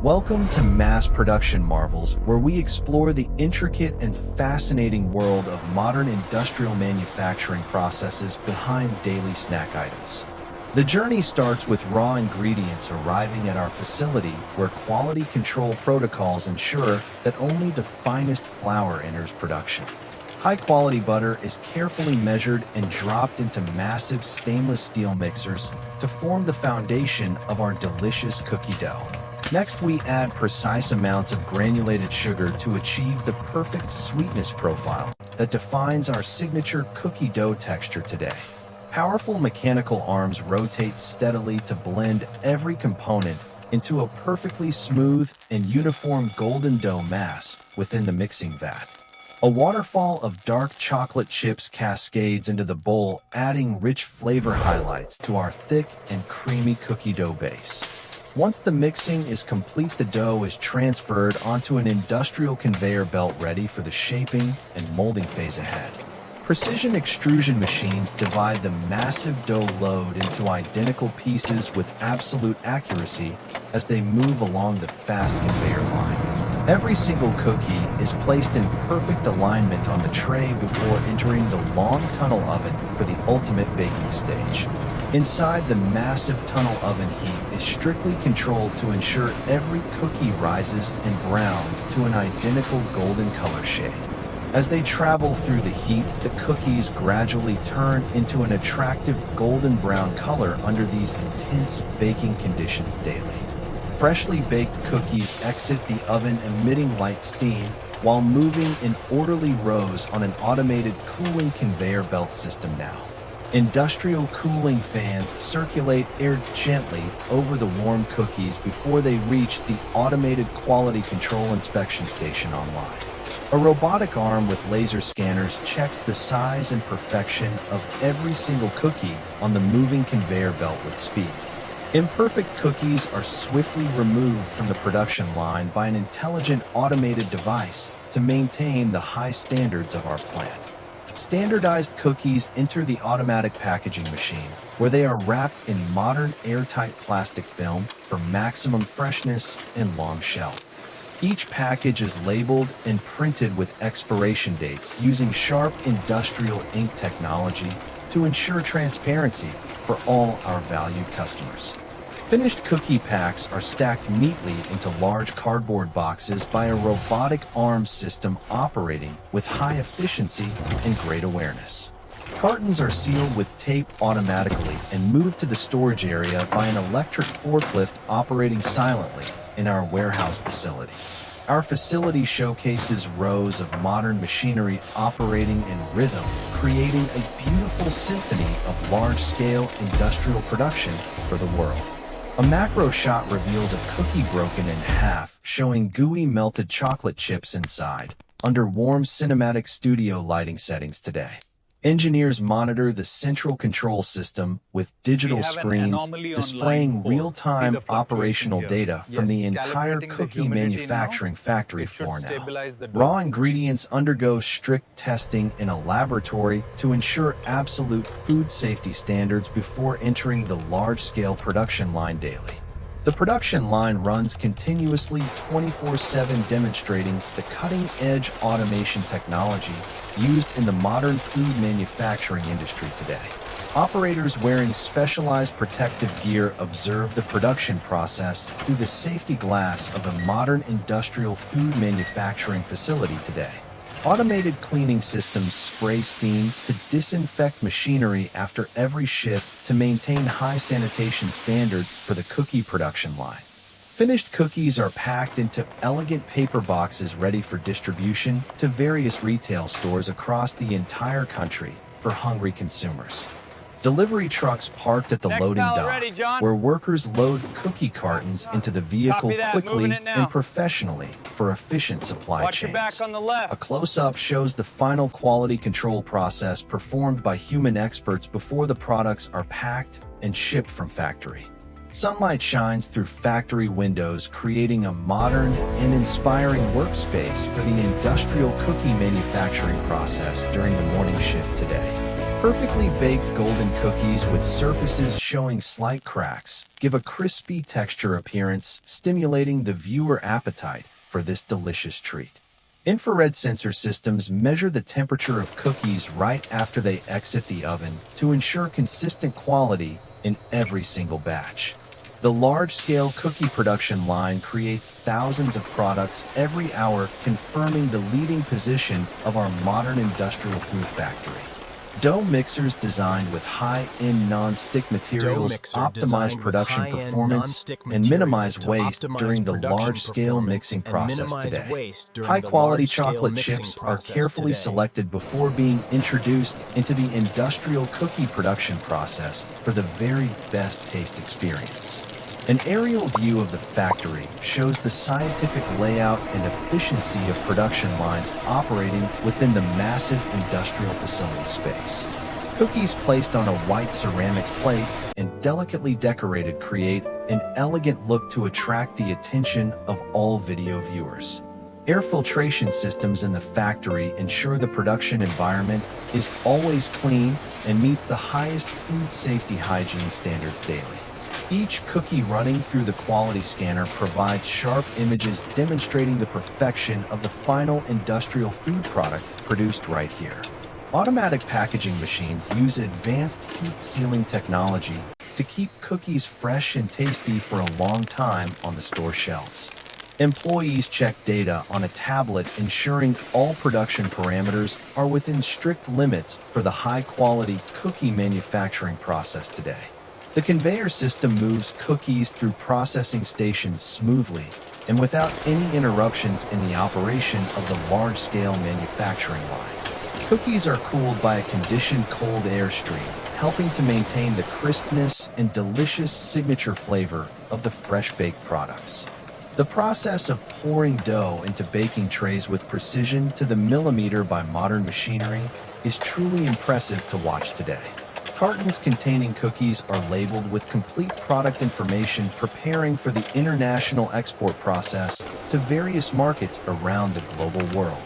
Welcome to Mass Production Marvels, where we explore the intricate and fascinating world of modern industrial manufacturing processes behind daily snack items. The journey starts with raw ingredients arriving at our facility, where quality control protocols ensure that only the finest flour enters production. High-quality butter is carefully measured and dropped into massive stainless steel mixers to form the foundation of our delicious cookie dough. Next, we add precise amounts of granulated sugar to achieve the perfect sweetness profile that defines our signature cookie dough texture today. Powerful mechanical arms rotate steadily to blend every component into a perfectly smooth and uniform golden dough mass within the mixing vat. A waterfall of dark chocolate chips cascades into the bowl, adding rich flavor highlights to our thick and creamy cookie dough base. Once the mixing is complete, the dough is transferred onto an industrial conveyor belt ready for the shaping and molding phase ahead. Precision extrusion machines divide the massive dough load into identical pieces with absolute accuracy as they move along the fast conveyor line. Every single cookie is placed in perfect alignment on the tray before entering the long tunnel oven for the ultimate baking stage. Inside, the massive tunnel oven heat is strictly controlled to ensure every cookie rises and browns to an identical golden color shade. As they travel through the heat, the cookies gradually turn into an attractive golden brown color under these intense baking conditions daily. Freshly baked cookies exit the oven emitting light steam while moving in orderly rows on an automated cooling conveyor belt system now. Industrial cooling fans circulate air gently over the warm cookies before they reach the automated quality control inspection station online. A robotic arm with laser scanners checks the size and perfection of every single cookie on the moving conveyor belt with speed. Imperfect cookies are swiftly removed from the production line by an intelligent automated device to maintain the high standards of our plant. Standardized cookies enter the automatic packaging machine, where they are wrapped in modern airtight plastic film for maximum freshness and long shelf. Each package is labeled and printed with expiration dates using sharp industrial ink technology to ensure transparency for all our valued customers. Finished cookie packs are stacked neatly into large cardboard boxes by a robotic arm system operating with high efficiency and great awareness. Cartons are sealed with tape automatically and moved to the storage area by an electric forklift operating silently in our warehouse facility. Our facility showcases rows of modern machinery operating in rhythm, creating a beautiful symphony of large-scale industrial production for the world. A macro shot reveals a cookie broken in half, showing gooey melted chocolate chips inside, under warm cinematic studio lighting settings today. Engineers monitor the central control system with digital screens displaying real-time operational data from the entire cookie manufacturing factory floor now. Raw ingredients undergo strict testing in a laboratory to ensure absolute food safety standards before entering the large-scale production line daily. The production line runs continuously 24/7, demonstrating the cutting-edge automation technology used in the modern food manufacturing industry today. Operators wearing specialized protective gear observe the production process through the safety glass of a modern industrial food manufacturing facility today. Automated cleaning systems spray steam to disinfect machinery after every shift to maintain high sanitation standards for the cookie production line. Finished cookies are packed into elegant paper boxes ready for distribution to various retail stores across the entire country for hungry consumers. Delivery trucks parked at the loading dock, where workers load cookie cartons into the vehicle quickly and professionally for efficient supply chains. A close-up shows the final quality control process performed by human experts before the products are packed and shipped from factory. Sunlight shines through factory windows, creating a modern and inspiring workspace for the industrial cookie manufacturing process during the morning shift today. Perfectly baked golden cookies with surfaces showing slight cracks give a crispy texture appearance, stimulating the viewer appetite for this delicious treat. Infrared sensor systems measure the temperature of cookies right after they exit the oven to ensure consistent quality in every single batch. The large-scale cookie production line creates thousands of products every hour, confirming the leading position of our modern industrial food factory. Dough mixers designed with high-end non-stick materials optimize production performance and minimize waste during the large-scale mixing process today. High-quality chocolate chips are carefully selected before being introduced into the industrial cookie production process for the very best taste experience. An aerial view of the factory shows the scientific layout and efficiency of production lines operating within the massive industrial facility space. Cookies placed on a white ceramic plate and delicately decorated create an elegant look to attract the attention of all video viewers. Air filtration systems in the factory ensure the production environment is always clean and meets the highest food safety hygiene standards daily. Each cookie running through the quality scanner provides sharp images demonstrating the perfection of the final industrial food product produced right here. Automatic packaging machines use advanced heat sealing technology to keep cookies fresh and tasty for a long time on the store shelves. Employees check data on a tablet, ensuring all production parameters are within strict limits for the high-quality cookie manufacturing process today. The conveyor system moves cookies through processing stations smoothly and without any interruptions in the operation of the large-scale manufacturing line. Cookies are cooled by a conditioned cold air stream, helping to maintain the crispness and delicious signature flavor of the fresh-baked products. The process of pouring dough into baking trays with precision to the millimeter by modern machinery is truly impressive to watch today. Cartons containing cookies are labeled with complete product information, preparing for the international export process to various markets around the global world.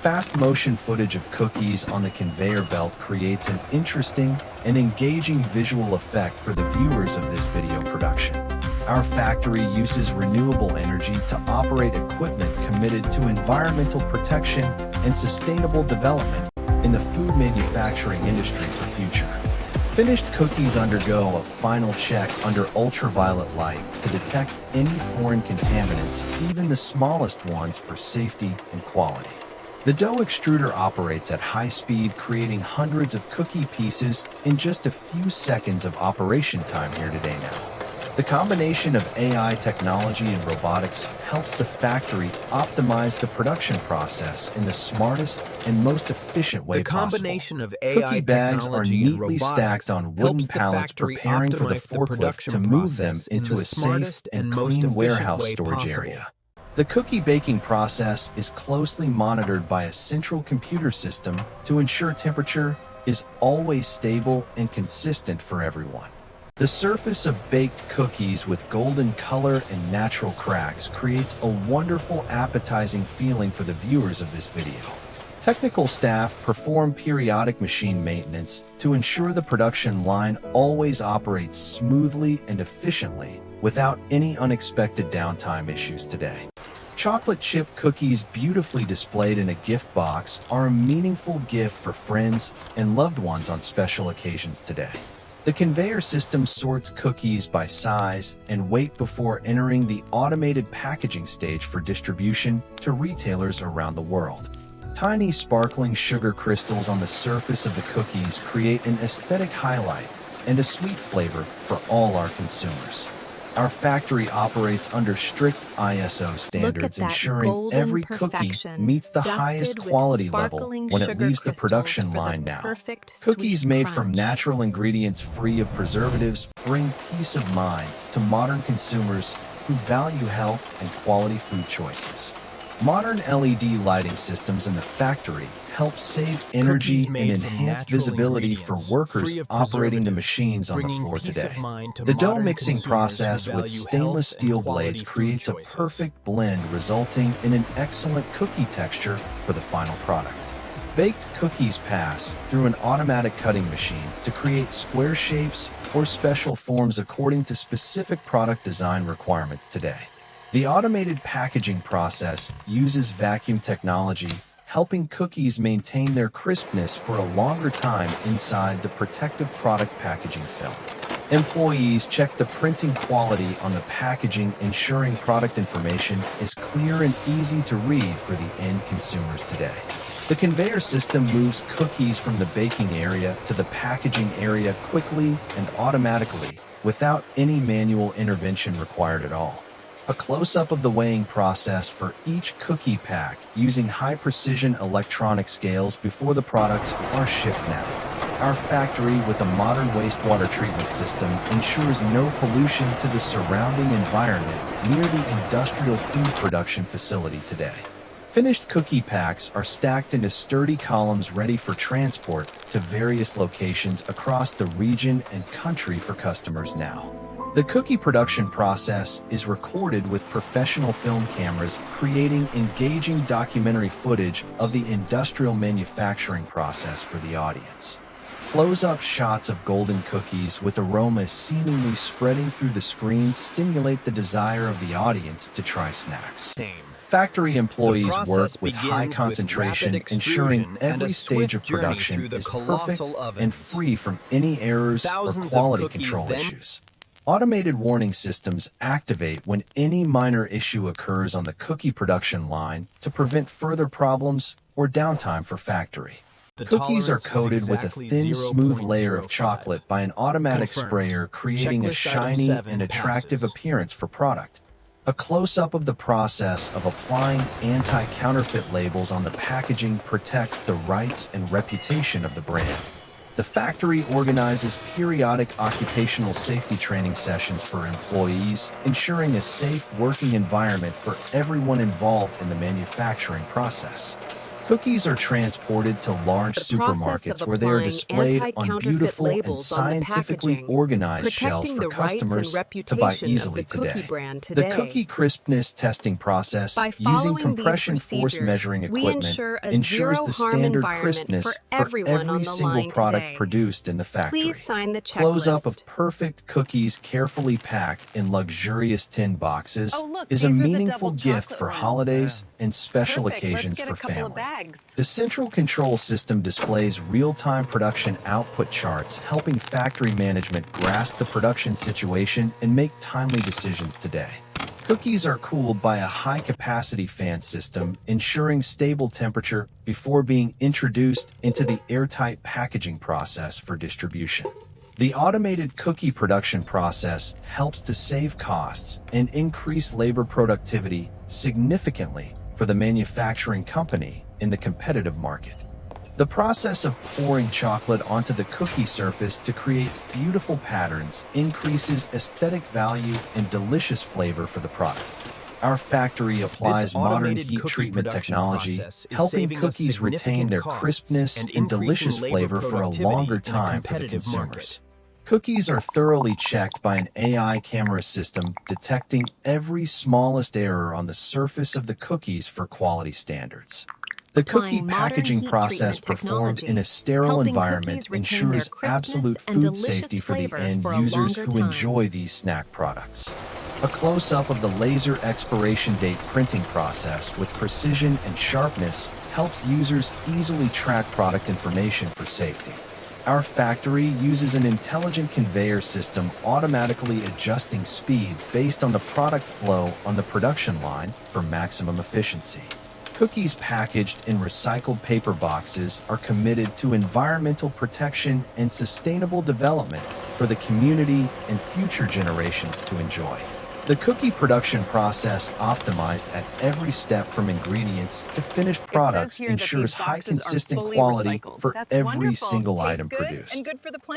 Fast motion footage of cookies on the conveyor belt creates an interesting and engaging visual effect for the viewers of this video production. Our factory uses renewable energy to operate equipment committed to environmental protection and sustainable development in the food manufacturing industry for future. Finished cookies undergo a final check under ultraviolet light to detect any foreign contaminants, even the smallest ones, for safety and quality. The dough extruder operates at high speed, creating hundreds of cookie pieces in just a few seconds of operation time here today now. The combination of AI technology and robotics helps the factory optimize the production process in the smartest and most efficient way possible. Cookie bags are neatly stacked on wooden pallets, preparing for the forklift to move them into a safe and clean warehouse storage area. The cookie baking process is closely monitored by a central computer system to ensure temperature is always stable and consistent for everyone. The surface of baked cookies with golden color and natural cracks creates a wonderful, appetizing feeling for the viewers of this video. Technical staff perform periodic machine maintenance to ensure the production line always operates smoothly and efficiently without any unexpected downtime issues today. Chocolate chip cookies beautifully displayed in a gift box are a meaningful gift for friends and loved ones on special occasions today. The conveyor system sorts cookies by size and weight before entering the automated packaging stage for distribution to retailers around the world. Tiny sparkling sugar crystals on the surface of the cookies create an aesthetic highlight and a sweet flavor for all our consumers. Our factory operates under strict ISO standards, ensuring every cookie meets the highest quality level when it leaves the production line now. Cookies made from natural ingredients free of preservatives bring peace of mind to modern consumers who value health and quality food choices. Modern LED lighting systems in the factory help save energy and enhance visibility for workers operating the machines on the floor today. The dough mixing process with stainless steel blades creates a perfect blend, resulting in an excellent cookie texture for the final product. Baked cookies pass through an automatic cutting machine to create square shapes or special forms according to specific product design requirements today. The automated packaging process uses vacuum technology, helping cookies maintain their crispness for a longer time inside the protective product packaging film. Employees check the printing quality on the packaging, ensuring product information is clear and easy to read for the end consumers today. The conveyor system moves cookies from the baking area to the packaging area quickly and automatically, without any manual intervention required at all. A close-up of the weighing process for each cookie pack using high-precision electronic scales before the products are shipped now. Our factory with a modern wastewater treatment system ensures no pollution to the surrounding environment near the industrial food production facility today. Finished cookie packs are stacked into sturdy columns ready for transport to various locations across the region and country for customers now. The cookie production process is recorded with professional film cameras, creating engaging documentary footage of the industrial manufacturing process for the audience. Close-up shots of golden cookies with aromas seemingly spreading through the screen stimulate the desire of the audience to try snacks. Factory employees work with high concentration, ensuring every stage of production is perfect and free from any errors or quality control issues. Automated warning systems activate when any minor issue occurs on the cookie production line to prevent further problems or downtime for factory. Cookies are coated with a thin, smooth layer of chocolate by an automatic sprayer, creating a shiny and attractive appearance for product. A close-up of the process of applying anti-counterfeit labels on the packaging protects the rights and reputation of the brand. The factory organizes periodic occupational safety training sessions for employees, ensuring a safe working environment for everyone involved in the manufacturing process. Cookies are transported to large supermarkets where they are displayed on beautiful and scientifically organized shelves for customers to buy easily today. The cookie crispness testing process using compression force measuring equipment ensures the standard crispness for every single product produced in the factory. Close-up of perfect cookies carefully packed in luxurious tin boxes is a meaningful gift for holidays and special occasions for family. The central control system displays real-time production output charts, helping factory management grasp the production situation and make timely decisions today. Cookies are cooled by a high-capacity fan system, ensuring stable temperature before being introduced into the airtight packaging process for distribution. The automated cookie production process helps to save costs and increase labor productivity significantly for the manufacturing company in the competitive market. The process of pouring chocolate onto the cookie surface to create beautiful patterns increases aesthetic value and delicious flavor for the product. Our factory applies modern heat treatment technology, helping cookies retain their crispness and delicious flavor for a longer time for the consumers. Cookies are thoroughly checked by an AI camera system, detecting every smallest error on the surface of the cookies for quality standards. The cookie packaging process performed in a sterile environment ensures absolute food safety for the end users who enjoy these snack products. A close-up of the laser expiration date printing process with precision and sharpness helps users easily track product information for safety. Our factory uses an intelligent conveyor system automatically adjusting speed based on the product flow on the production line for maximum efficiency. Cookies packaged in recycled paper boxes are committed to environmental protection and sustainable development for the community and future generations to enjoy. The cookie production process, optimized at every step from ingredients to finished products, ensures high consistent quality for every single item produced.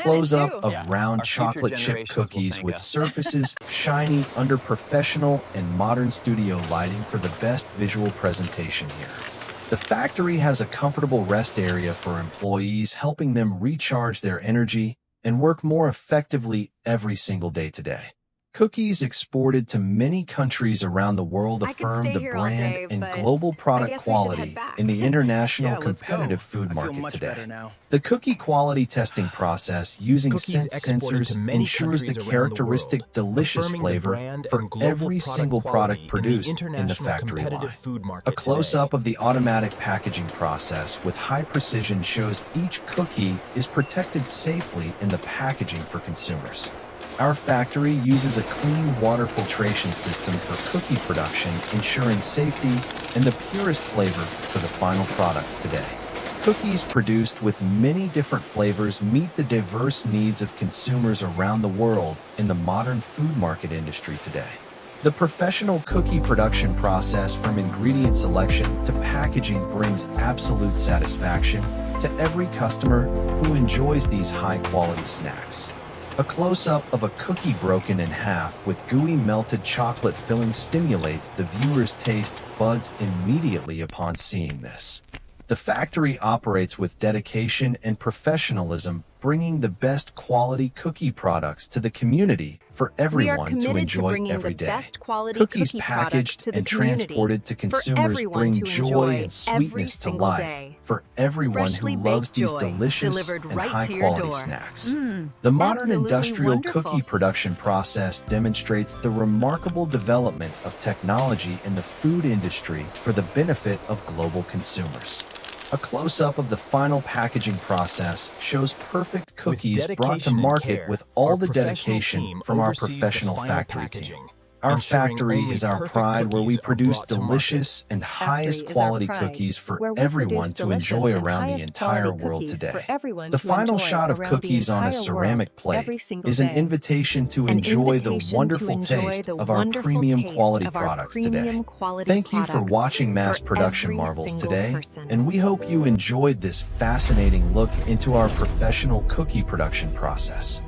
Close-up of round chocolate chip cookies with surfaces shiny under professional and modern studio lighting for the best visual presentation here. The factory has a comfortable rest area for employees, helping them recharge their energy and work more effectively every single day today. Cookies exported to many countries around the world I could affirm stay the here all day, brand and but global I product guess we should head quality back. in the international Yeah, let's go. competitive food I feel market much today. better now. The cookie quality testing process using Cookies scent exported to sensors many ensures the countries around the characteristic world, delicious affirming the flavor brand for and global every product single quality product in the produced in the international factory competitive line. food A market close-up today. of the automatic packaging process with high precision shows each cookie is protected safely in the packaging for consumers. Our factory uses a clean water filtration system for cookie production, ensuring safety and the purest flavor for the final products today. Cookies produced with many different flavors meet the diverse needs of consumers around the world in the modern food market industry today. The professional cookie production process from ingredient selection to packaging brings absolute satisfaction to every customer who enjoys these high-quality snacks. A close-up of a cookie broken in half with gooey melted chocolate filling stimulates the viewer's taste buds immediately upon seeing this. The factory operates with dedication and professionalism, bringing the best quality cookie products to the community for We are everyone to committed to enjoy bringing every the day. best quality Cookies cookie products packaged to the and community transported to for consumers everyone bring to joy enjoy and every sweetness to single life day. for everyone Freshly who loves baked these joy, delicious delivered and right to your high-quality door. snacks. The modern Absolutely industrial wonderful. cookie production process demonstrates the remarkable development of technology in the food industry for the benefit of global consumers. A close-up of the final packaging process shows perfect cookies brought to dedication and market care, with all our the professional dedication team from our oversees the professional final factory team. packaging, Our ensuring factory only is our perfect pride where we cookies are produce brought to market. delicious and highest Factory is our quality pride, cookies for where we everyone produce to delicious enjoy and around the highest entire quality world cookies today. for everyone The to final enjoy shot of around the cookies on a entire ceramic world plate every single is an day. invitation to An enjoy the invitation to wonderful enjoy taste the of our wonderful premium taste quality of our products today. premium quality Thank you for products watching Mass for Production every Marvels single today, person. and we hope you enjoyed this fascinating look into our professional cookie production process.